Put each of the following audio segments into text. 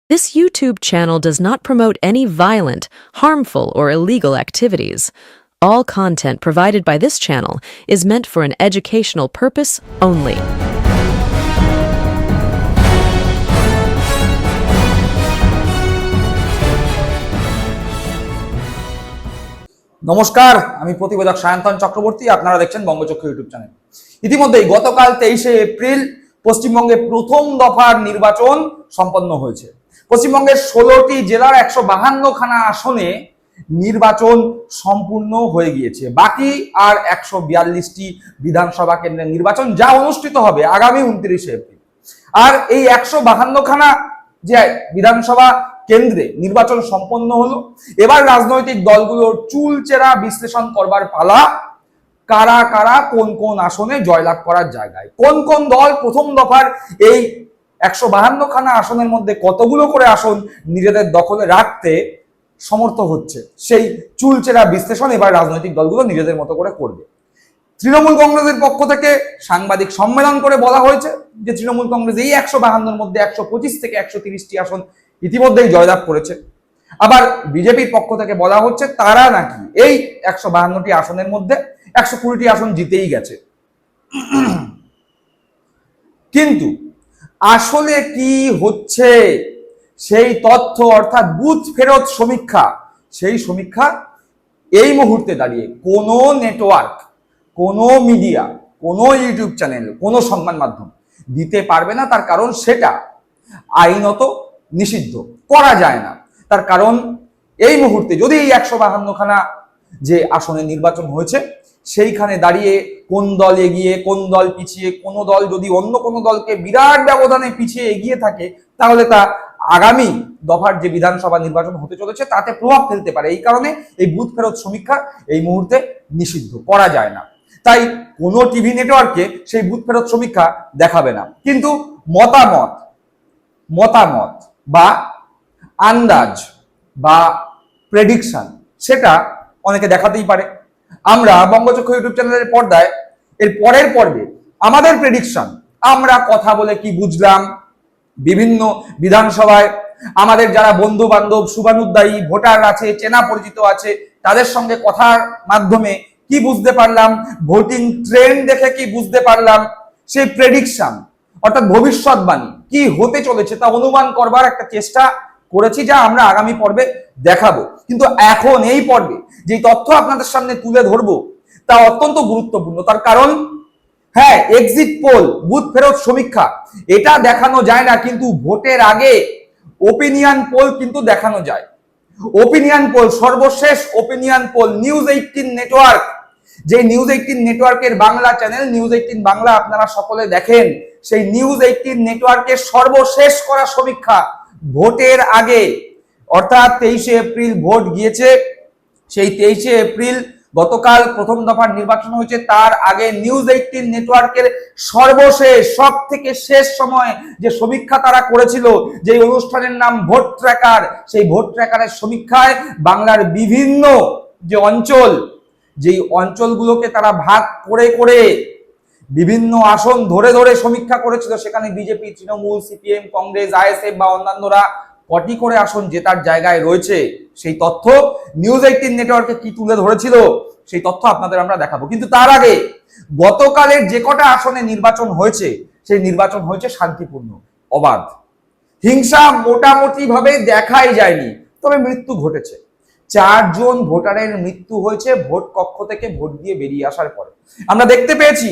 This YouTube channel does not promote any violent, harmful, or illegal activities. All content provided by this channel is meant for an educational purpose only. নমস্কার, আমি প্রতিবেদক সায়ন্তন চক্রবর্তী। আপনারা দেখছেন বঙ্গচক্ষু YouTube channel. ইতিমধ্যেই গতকাল 23শে April পশ্চিমবঙ্গে প্রথম দফার নির্বাচন সম্পন্ন হয়েছে। পশ্চিমবঙ্গের 16টি জেলার 152খানা আসনে নির্বাচন সম্পূর্ণ হয়ে গিয়েছে। বাকি আর 142টি বিধানসভা কেন্দ্রের নির্বাচন, যা অনুষ্ঠিত হবে আগামী 29শে এপ্রিল। আর এই 152খানা যে বিধানসভা কেন্দ্রে নির্বাচন সম্পন্ন হলো, এবার রাজনৈতিক দলগুলোর চুলচেরা বিশ্লেষণ করবার পালা। কারা কারা কোন কোন আসনে জয়লাভ করার জায়গায়, কোন কোন দল প্রথম দফার এই 152খানা আসনের মধ্যে কতগুলো করে আসন নিজেদের দখলে রাখতে সমর্থ হচ্ছে, সেই চুলচেরা বিশ্লেষণ এবার রাজনৈতিক দলগুলো নিজেদের মতো করে করবে। তৃণমূল কংগ্রেসের পক্ষ থেকে সাংবাদিক সম্মেলন করে বলা হয়েছে যে তৃণমূল কংগ্রেস এই 152-র মধ্যে 125 থেকে 130টি আসন ইতিমধ্যেই জয়লাভ করেছে। আবার বিজেপির পক্ষ থেকে বলা হচ্ছে তারা নাকি এই 152টি আসনের মধ্যে 120টি আসন জিতেই গেছে। কিন্তু আসলে কি হচ্ছে সেই তথ্য, অর্থাৎ বুথ ফেরত সমীক্ষা, সেই সমীক্ষা এই মুহূর্তে দাঁড়িয়ে কোনো নেটওয়ার্ক, কোনো মিডিয়া, কোনো ইউটিউব চ্যানেল, কোনো সংবাদ মাধ্যম দিতে পারবে না। তার কারণ সেটা আইনত নিষিদ্ধ, করা যায় না। তার কারণ এই মুহূর্তে যদি এই 152খানা যে আসনে নির্বাচন হয়েছে সেইখানে দাঁড়িয়ে কোন দল এগিয়ে কোন দল পিছিয়ে, কোনো দল যদি অন্য কোনো দলকে বিরাট ব্যবধানে পিছিয়ে এগিয়ে থাকে, তাহলে তা আগামী দফার যে বিধানসভা নির্বাচন হতে চলেছে তাতে প্রভাব ফেলতে পারে। এই কারণে এই বুথ ফেরত সমীক্ষা এই মুহূর্তে নিষিদ্ধ, করা যায় না। তাই কোনো টিভি নেটওয়ার্কে সেই বুথ ফেরত সমীক্ষা দেখাবে না। কিন্তু মতামত বা আন্দাজ বা প্রেডিকশন, সেটা অনেকে দেখাতেই পারে। আমরা বঙ্গচক্ষু ইউটিউব চ্যানেলের পর্দায় এর পরের পর্বে আমাদের প্রেডিকশন, আমরা কথা বলে কি বুঝলাম, বিভিন্ন বিধানসভায় আমাদের যারা বন্ধু বান্ধব, শুভানুদ্দায়ী ভোটার আছে, চেনা পরিচিত আছে, তাদের সঙ্গে কথার মাধ্যমে কি বুঝতে পারলাম, ভোটিং ট্রেন্ড দেখে কি বুঝতে পারলাম, সেই প্রেডিকশন অর্থাৎ ভবিষ্যৎবাণী কি হতে চলেছে তা অনুমান করবার একটা চেষ্টা করেছি, যা আমরা আগামী পর্বে দেখাবো। কিন্তু এখন এই পর্বে যে তথ্য আপনাদের সামনে তুলে ধরবো তা অত্যন্ত গুরুত্বপূর্ণ। তার কারণ হ্যাঁ, এক্সিট পোল, বুথ ফেরত সমীক্ষা এটা দেখানো যায় না, কিন্তু ভোটের আগে ওপিনিয়ন পোল কিন্তু দেখানো যায়। ওপিনিয়ন পোল, সর্বশেষ ওপিনিয়ন পোল নিউজ 18 নেটওয়ার্ক, যে নিউজ 18 নেটওয়ার্কের বাংলা চ্যানেল নিউজ 18 বাংলা আপনারা সকলে দেখেন, সেই নিউজ 18 নেটওয়ার্কের সর্বশেষ করা সমীক্ষা ভোটের আগে, অর্থাৎ 23শে এপ্রিল ভোট গিয়েছে, সেই 23শে এপ্রিল গতকাল প্রথম দফার নির্বাচন হয়েছে, তার আগে নিউজ 18 নেটওয়ার্কের সর্বশেষ সব থেকে শেষ সময় যে সমীক্ষা তারা করেছিল, যে অনুষ্ঠানের নাম ভোট ট্র্যাকার, সেই ভোট ট্র্যাকারের সমীক্ষায় বাংলার বিভিন্ন যে অঞ্চল, যেই অঞ্চলগুলোকে তারা ভাগ করে করে বিভিন্ন আসন ধরে ধরে সমীক্ষা করেছিল, সেখানে BJP, Trinamool, CPM, Congress, ISF বা অন্যান্যরা কটি করে আসন জেতার জায়গায় রয়েছে, সেই তথ্য নিউজ 18 নেটওয়ার্কে কি তুলে ধরেছিল সেই তথ্য আপনাদের আমরা দেখাবো। কিন্তু তার আগে গতকালের যে কটা আসনে নির্বাচন হয়েছে, সেই নির্বাচন হয়েছে শান্তিপূর্ণ, অবাধ, হিংসা মোটামুটি ভাবে দেখাই যায়নি, তবে মৃত্যু ঘটেছে। 4 জন ভোটারের মৃত্যু হয়েছে ভোট কক্ষ থেকে ভোট দিয়ে বেরিয়ে আসার পরে। আমরা দেখতে পেয়েছি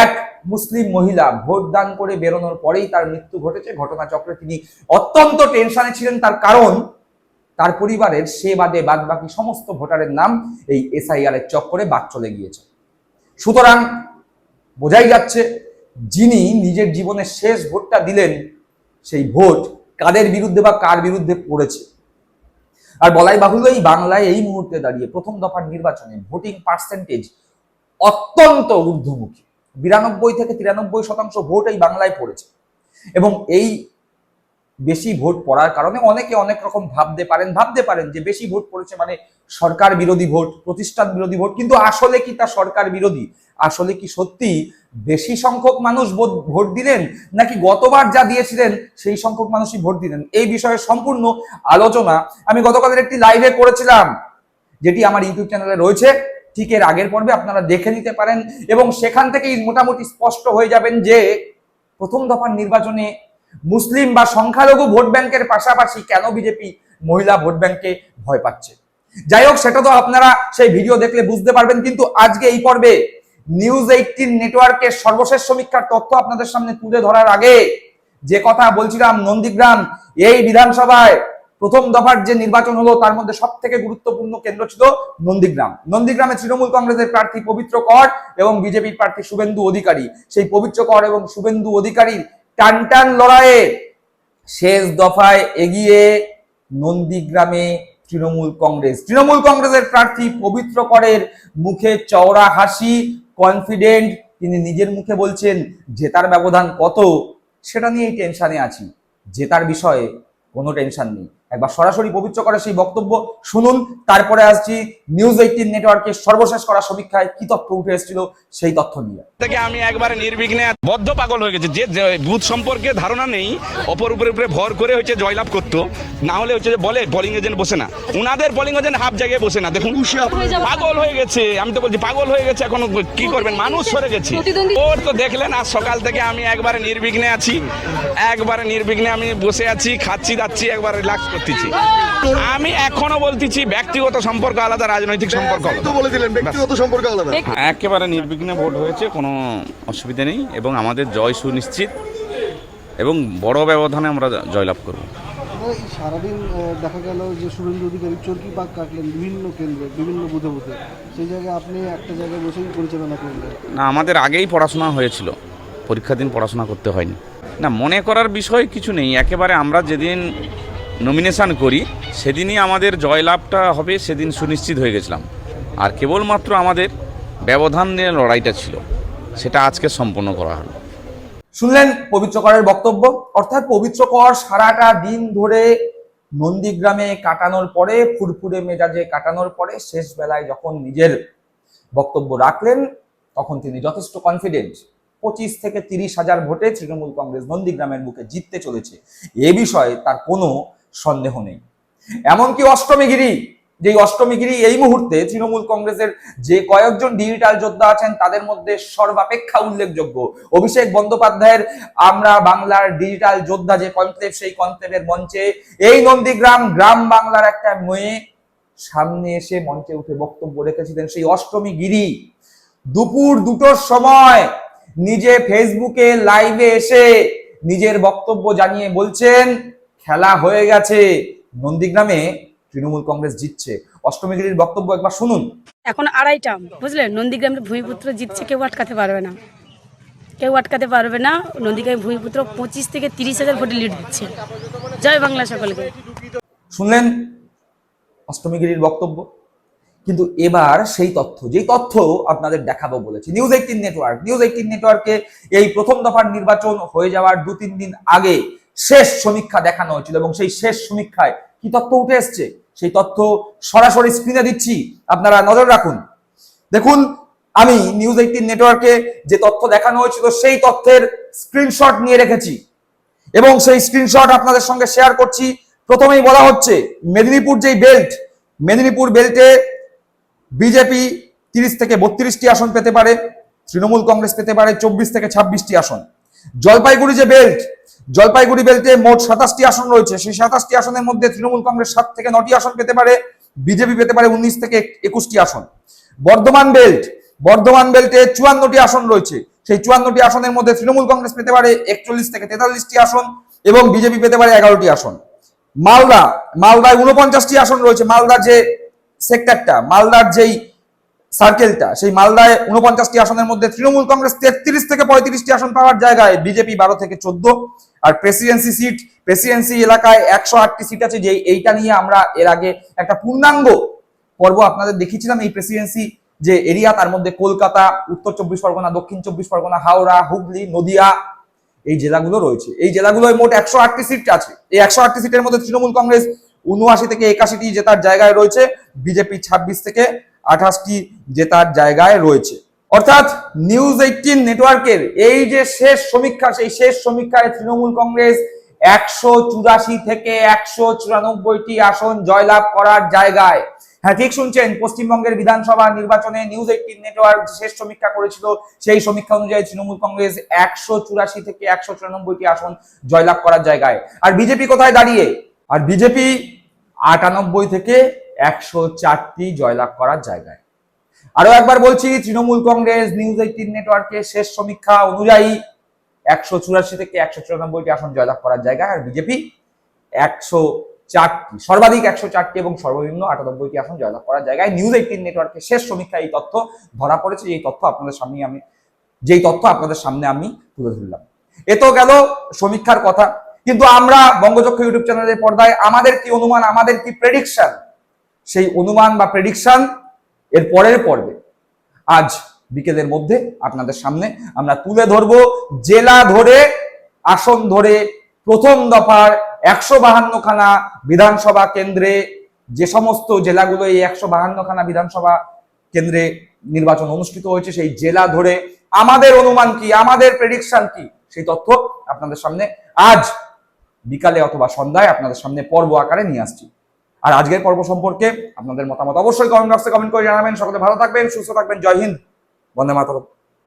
এক মুসলিম মহিলা ভোট দান করে বেরোনোর পরেই তার মৃত্যু ঘটেছে। ঘটনাচক্রে তিনি অত্যন্ত টেনশনে ছিলেন, তার কারণ তার পরিবারের সে বাদে বাদ বাকি সমস্ত ভোটারের নাম এই এসআইআর এর চক্করে বাদ চলে গিয়েছে। সুতরাং বোঝাই যাচ্ছে যিনি নিজের জীবনের শেষ ভোটটা দিলেন, সেই ভোট কাদের বিরুদ্ধে বা কার বিরুদ্ধে পড়েছে। আর বলাই বাহুল্য, এই বাংলায় এই মুহূর্তে দাঁড়িয়ে প্রথম দফার নির্বাচনে ভোটিং পার্সেন্টেজ অত্যন্ত ঊর্ধ্বমুখী। 92 থেকে 93% ভোট এই বাংলায় পড়েছে। এবং এই বেশি ভোট পড়ার কারণে অনেকে অনেক রকম ভাবতে পারেন যে বেশি ভোট পড়েছে মানে সরকার বিরোধী ভোট, প্রতিষ্ঠান বিরোধী ভোট, কিন্তু আসলে কি তা সরকার বিরোধী? আসলে কি সত্যি বেশি সংখ্যক মানুষ ভোট দিলেন, নাকি গতবার যা দিয়েছিলেন সেই সংখ্যক মানুষই ভোট দিলেন? এই বিষয়ে সম্পূর্ণ আলোচনা আমি গতকালের একটি লাইভে করেছিলাম, যেটি আমার ইউটিউব চ্যানেলে রয়েছে। ঠিক এর আগের পর্বে আপনারা দেখে নিতে পারেন এবং সেখান থেকেই মোটামুটি স্পষ্ট হয়ে যাবেন যে প্রথম দফার নির্বাচনে মুসলিম বা সংখ্যালঘু ভোট ব্যাংকের পাশাপাশি কেন বিজেপি মহিলা ভোট ব্যাংকে ভয় পাচ্ছে। যাই হোক, সেটা তো আপনারা সেই ভিডিও দেখলে বুঝতে পারবেন, কিন্তু আজকে এই পর্বে নিউজ 18 নেটওয়ার্কের সর্বশেষ সমীক্ষার তথ্য আপনাদের সামনে তুলে ধরার আগে যে কথা বলছিলাম, নন্দীগ্রাম এই বিধানসভায় প্রথম দফার যে নির্বাচন হলো তার মধ্যে সব থেকে গুরুত্বপূর্ণ কেন্দ্র ছিল নন্দীগ্রামে তৃণমূল কংগ্রেসের প্রার্থী পবিত্র কর এবং বিজেপির প্রার্থী শুভেন্দু অধিকারী, সেই পবিত্র কর এবং শুভেন্দু অধিকারীর টানটান লড়াইয়ে শেষ দফায় এগিয়ে নন্দীগ্রামে তৃণমূল কংগ্রেসের প্রার্থী পবিত্র করের মুখে চওড়া হাসি, কনফিডেন্ট। তিনি নিজের মুখে বলছেন জেতার ব্যবধান কত সেটা নিয়েই টেনশনে আছি, জেতার বিষয়ে কোনো টেনশন নেই। একবার সরাসরি পবিত্র করে সেই বক্তব্য শুনুন, তারপরে আসছি নিউজ 18 নেটওয়ার্কের সর্বশেষ করা সমীক্ষায় কি তথ্য উঠে এসেছিল সেই তথ্য নিয়ে। থেকে আমি একবারে নির্বিঘ্নে বদ্ধ পাগল হয়ে গেছে, যে বুথ সম্পর্কে ধারণা নেই, অপর উপরে ভর করে হচ্ছে জয়লাভ করতো, না হলে হচ্ছে যে বলে পোলিং এজেন্ট বসে না, উনাদের পোলিং এজেন্ট হাফ জায়গায় বসে না। দেখুন পাগল হয়ে গেছে, আমি তো বলছি পাগল হয়ে গেছে। এখন কি করবেন, মানুষ সরে গেছে। ওর তো দেখলেন আজ সকাল থেকে আমি একবারে নির্বিঘ্নে আছি, একবারে নির্বিঘ্নে আমি বসে আছি, খাচ্ছি যাচ্ছি, একবার রিল্যাক্স করতেছি। আমি এখনো বলতেছি ব্যক্তিগত সম্পর্ক আলাদা, রাজনৈতিক সম্পর্ক আলাদা। বলেছিলেন ব্যক্তিগত সম্পর্ক আলাদা। একেবারে নির্বিঘ্নে ভোট হয়েছে, কোনো অসুবিধা নেই এবং আমাদের জয় সুনিশ্চিত এবং বড় ব্যবধানে আমরা জয়লাভ করব। সারাদিন দেখা গেল যে শুভেন্দু অধিকারী চরকি পাক কাটলেন বিভিন্ন কেন্দ্রে, বিভিন্ন বুথে বুথে, সেই জায়গায় আপনি একটা জায়গায় বসেই পরিচালনা করলেন। না, আমাদের আগেই পড়াশোনা হয়েছিল, পরীক্ষার দিন পড়াশোনা করতে হয়নি। না, মনে করার বিষয় কিছু নেই, একেবারে আমরা যেদিন নমিনেশন করি সেদিনই আমাদের জয়লাভটা হবে, সেদিন সুনিশ্চিত হয়ে গেছিলাম। আর কেবলমাত্র আমাদের ব্যবধান নিয়ে লড়াইটা ছিল, সেটা আজকে সম্পন্ন করা হলো। শুনলেন পবিত্র করের বক্তব্য, অর্থাৎ পবিত্র কর সারাটা দিন ধরে নন্দীগ্রামে কাটানোর পরে, ফুরফুরে মেজাজে কাটানোর পরে শেষ বেলায় যখন নিজের বক্তব্য রাখলেন তখন তিনি যথেষ্ট কনফিডেন্ট 25 থেকে 30 হাজার ভোটে তৃণমূল কংগ্রেস নন্দীগ্রামের বুকে জিততে চলেছে, এ বিষয়ে তার কোনো সন্দেহ নেই। এমনকি অষ্টমীগিরি, যে অষ্টমীগিরি এই মুহূর্তে তৃণমূল কংগ্রেসের যে কয়েকজন ডিজিটাল যোদ্ধা আছেন তাদের মধ্যে সর্বাপেক্ষা উল্লেখযোগ্য অভিষেক বন্দ্যোপাধ্যায়ের আমরা বাংলার ডিজিটাল যোদ্ধা যে কনক্লেভ, সেই কনক্লেভের মঞ্চে এই নন্দীগ্রাম গ্রাম বাংলার একটা মেয়ে সামনে এসে মঞ্চে উঠে বক্তব্য রেখেছিলেন। সেই অষ্টমীগিরি দুপুর 2টোর সময় নিজে ফেসবুকে লাইভে এসে নিজের বক্তব্য জানিয়ে বলছেন খেলা হয়ে গেছে, নন্দীগ্রামে তৃণমূল কংগ্রেস জিতছে। অষ্টমীগিরির বক্তব্য একবার শুনুন। এখন 2:30 বুঝলেন, নন্দীগ্রামের ভূমিপুত্র জিতছে, কেউ আটকাতে পারবে না, নন্দীগ্রামের ভূমিপুত্র 25 থেকে 30 হাজার ভোটে লিড দিচ্ছে। জয় বাংলা সকলকে। শুনলেন অষ্টমীগিরির বক্তব্য, কিন্তু এবার সেই তথ্য, যেই তথ্য আপনাদের দেখাবো বলেছি নিউজ 18 নেটওয়ার্কে এই প্রথম দফার নির্বাচন হয়ে যাওয়ার 2-3 দিন আগে শেষ সমীক্ষা দেখানো হয়েছিল এবং সেই শেষ সমীক্ষায় কি তথ্য উঠে এসছে সেই তথ্য সরাসরি স্ক্রিনে দিচ্ছি, আপনারা নজর রাখুন। দেখুন, আমি নিউজ 18 নেটওয়ার্কে যে তথ্য দেখানো হয়েছিল সেই তথ্যের স্ক্রিনশট নিয়ে রেখেছি এবং সেই স্ক্রিনশট আপনাদের সঙ্গে শেয়ার করছি। প্রথমেই বলা হচ্ছে মেদিনীপুর বেল্টে বিজেপি 30 থেকে 32টি আসন পেতে পারে, তৃণমূল কংগ্রেস পেতে পারে 24 থেকে 26টি আসন। জলপাইগুড়ি বেল্টে মোট 27টি আসন রয়েছে, সেই 27টি আসনের মধ্যে তৃণমূল কংগ্রেস 7 থেকে 9টি আসন পেতে পারে, বিজেপি পেতে পারে 19 থেকে 21টি আসন। বর্ধমান বেল্টে 54টি আসন রয়েছে, সেই 54টি আসনের মধ্যে তৃণমূল কংগ্রেস পেতে পারে 41 থেকে 43টি আসন এবং বিজেপি পেতে পারে 11টি আসন। মালদায় 49টি আসন রয়েছে, মালদার যে সেক্টরটা, মালদার যেই সার্কেলটা, সেই মালদায় 49টি আসনের মধ্যে তৃণমূল কংগ্রেস 33 থেকে 35টি আসন পাওয়ার জায়গায় বিজেপি 12 থেকে 14। আর প্রেসিডেন্সি এলাকায় 108টি সিট আছে, যে এইটা নিয়ে আমরা এর আগে একটা পূর্ণাঙ্গ পর্ব আপনাদের দেখিয়েছিলাম। এই প্রেসিডেন্সি যে এরিয়া, তার মধ্যে কলকাতা, উত্তর 24 পরগনা, দক্ষিণ 24 পরগনা, হাওড়া, হুগলি, নদিয়া এই জেলাগুলো রয়েছে। এই জেলাগুলোয় মোট 108টি সিট আছে। এই 108টি সিটের মধ্যে তৃণমূল কংগ্রেস 79 থেকে 81টি জেতার জায়গায় রয়েছে, বিজেপি 26 থেকে 28টি জেতার জায়গায় রয়েছে। অর্থাৎ নিউজ 18 নেটওয়ার্কের এই যে শেষ সমীক্ষা, সেই শেষ সমীক্ষায় তৃণমূল কংগ্রেস 184 থেকে 194টি আসন জয়লাভ করার জায়গায়। হ্যাঁ, ঠিক শুনছেন, পশ্চিমবঙ্গের বিধানসভা নির্বাচনে নিউজ 18 নেটওয়ার্ক শেষ সমীক্ষা করেছিল, সেই সমীক্ষা অনুযায়ী তৃণমূল কংগ্রেস 184 থেকে 194টি আসন জয়লাভ করার জায়গায়। আর বিজেপি কোথায় দাঁড়িয়ে? আর বিজেপি 98 থেকে 104টি জয়লাভ করার জায়গায়। আরো একবার বলছি, তৃণমূল কংগ্রেস নিউজ 18 নেটওয়ার্কের শেষ সমীক্ষা অনুযায়ী 184 থেকে 194টি আসন জয়লাভ করার জায়গায়, আর বিজেপি 104টি, সর্বাধিক 104টি এবং সর্বনিম্ন 98টি আসন জয়লাভ করার জায়গায়। নিউজ 18 নেটওয়ার্কের শেষ সমীক্ষায় এই তথ্য ধরা পড়েছে। এই তথ্য আপনাদের সামনে আমি তুলে ধরলাম। এ তো গেল সমীক্ষার কথা, কিন্তু আমরা বঙ্গচক্র ইউটিউব চ্যানেলের পর্দায় আমাদের কি অনুমান, আমাদের কি প্রেডিকশন, সেই অনুমান বা প্রেডিকশন এর পরের পর্বে আজ বিকেলের মধ্যে আপনাদের সামনে আমরা তুলে ধরবো। জেলা ধরে, আসন ধরে, প্রথম দফার 152খানা বিধানসভা কেন্দ্রে, যে সমস্ত জেলাগুলো এই 152খানা বিধানসভা কেন্দ্রে নির্বাচন অনুষ্ঠিত হয়েছে, সেই জেলা ধরে আমাদের অনুমান কি, আমাদের প্রেডিকশন কি, সেই তথ্য আপনাদের সামনে আজ বিকালে অথবা সন্ধ্যায় আপনাদের সামনে পর্ব আকারে নিয়ে আসছি। আর আজকের পর্ব সম্পর্কে আপনাদের মতামত অবশ্যই কমেন্ট বক্সে কমেন্ট করে জানাবেন। সকলে ভালো থাকবেন, সুস্থ থাকবেন। জয় হিন্দ, বন্দে মাতরম।